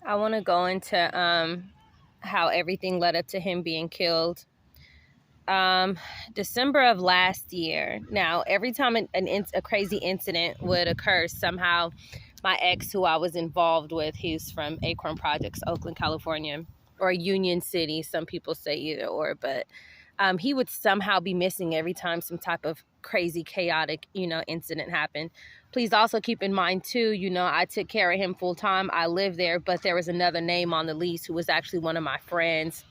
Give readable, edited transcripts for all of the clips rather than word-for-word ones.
I want to go into how everything led up to him being killed. December of last year. Now, every time a crazy incident would occur, somehow my ex, who I was involved with, he's from Acorn Projects, Oakland, California, or Union City. Some people say either or, but he would somehow be missing every time some type of crazy, chaotic, incident happened. Please also keep in mind too, I took care of him full time. I lived there, but there was another name on the lease who was actually one of my friends,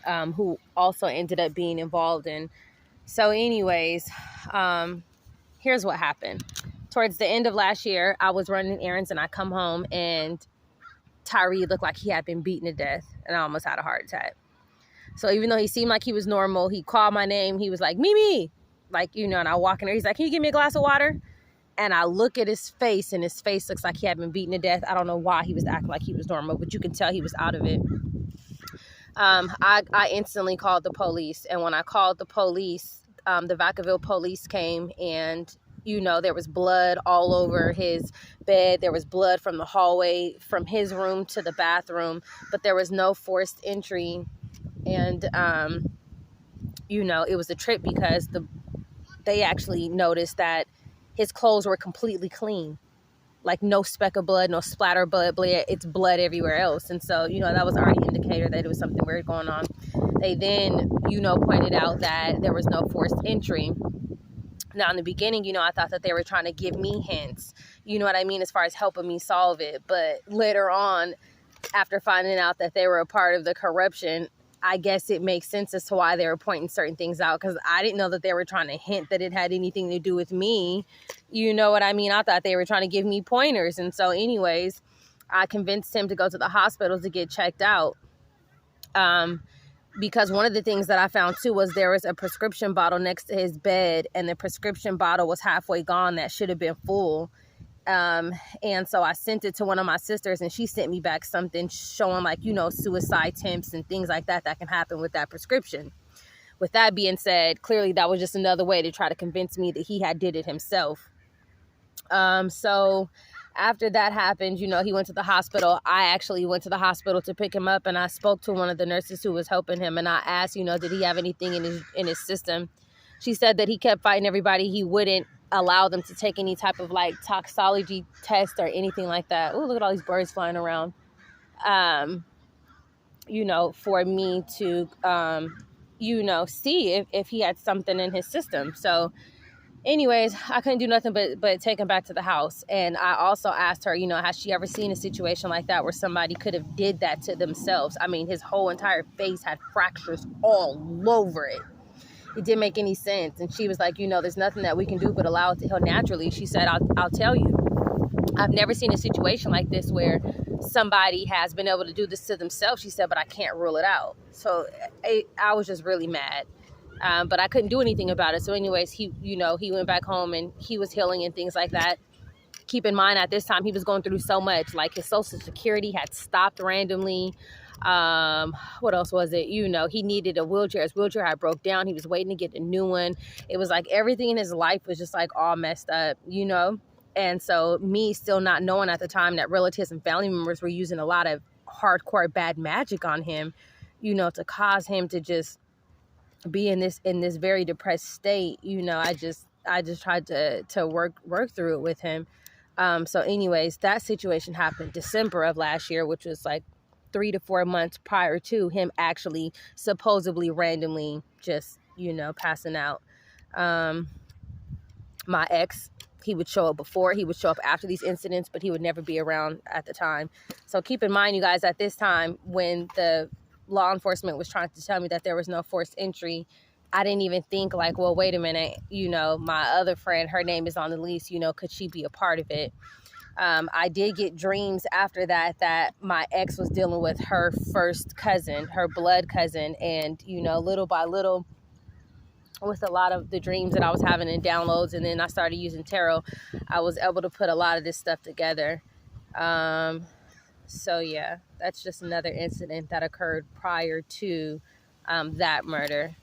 who also ended up being involved in. So anyways, here's what happened. Towards the end of last year, I was running errands and I come home and Tyree looked like he had been beaten to death and I almost had a heart attack. So even though he seemed like he was normal, he called my name. He was like, Mimi, and I walk in there. He's like, can you give me a glass of water? And I look at his face and his face looks like he had been beaten to death. I don't know why he was acting like he was normal, but you can tell he was out of it. I instantly called the police. And when I called the police, the Vacaville police came and, there was blood all over his bed. There was blood from the hallway, from his room to the bathroom, but there was no forced entry. And, it was a trip because they actually noticed that his clothes were completely clean. Like no speck of blood, no splatter blood, it's blood everywhere else. And so, that was already an indicator that it was something weird going on. They then, pointed out that there was no forced entry. Now, in the beginning, I thought that they were trying to give me hints, as far as helping me solve it. But later on, after finding out that they were a part of the corruption, I guess it makes sense as to why they were pointing certain things out, because I didn't know that they were trying to hint that it had anything to do with me. I thought they were trying to give me pointers. And so anyways, I convinced him to go to the hospital to get checked out. Because one of the things that I found too was there was a prescription bottle next to his bed, and the prescription bottle was halfway gone that should have been full. And so I sent it to one of my sisters and she sent me back something showing suicide attempts and things like that can happen with that prescription. With that being said, clearly that was just another way to try to convince me that he had did it himself. So after that happened, he went to the hospital. I actually went to the hospital to pick him up, and I spoke to one of the nurses who was helping him. And I asked, did he have anything in his system? She said that he kept fighting everybody. He wouldn't allow them to take any type of toxology test or anything like that. Oh, look at all these birds flying around. For me to, see if he had something in his system. So anyways, I couldn't do nothing but take him back to the house. And I also asked her, has she ever seen a situation like that where somebody could have did that to themselves? I mean, his whole entire face had fractures all over it. It didn't make any sense. And she was like, there's nothing that we can do but allow it to heal naturally. She said, I'll tell you, I've never seen a situation like this where somebody has been able to do this to themselves. She said, but I can't rule it out. So I was just really mad. But I couldn't do anything about it. So anyways, he went back home and he was healing and things like that. Keep in mind, at this time, he was going through so much. Like his Social Security had stopped randomly. What else was it? He needed a wheelchair. His wheelchair had broke down. He was waiting to get a new one. It was like everything in his life was just all messed up, And so me still not knowing at the time that relatives and family members were using a lot of hardcore bad magic on him, to cause him to just be in this very depressed state. I just tried to work through it with him. So anyways, that situation happened December of last year, which was 3 to 4 months prior to him actually supposedly randomly just, passing out. My ex, he would show up before, he would show up after these incidents, but he would never be around at the time. So keep in mind, you guys, at this time, when the law enforcement was trying to tell me that there was no forced entry, I didn't even think well, wait a minute, my other friend, her name is on the lease, could she be a part of it? I did get dreams after that my ex was dealing with her first cousin, her blood cousin. And, little by little, with a lot of the dreams that I was having in downloads, and then I started using tarot, I was able to put a lot of this stuff together. So yeah, that's just another incident that occurred prior to that murder.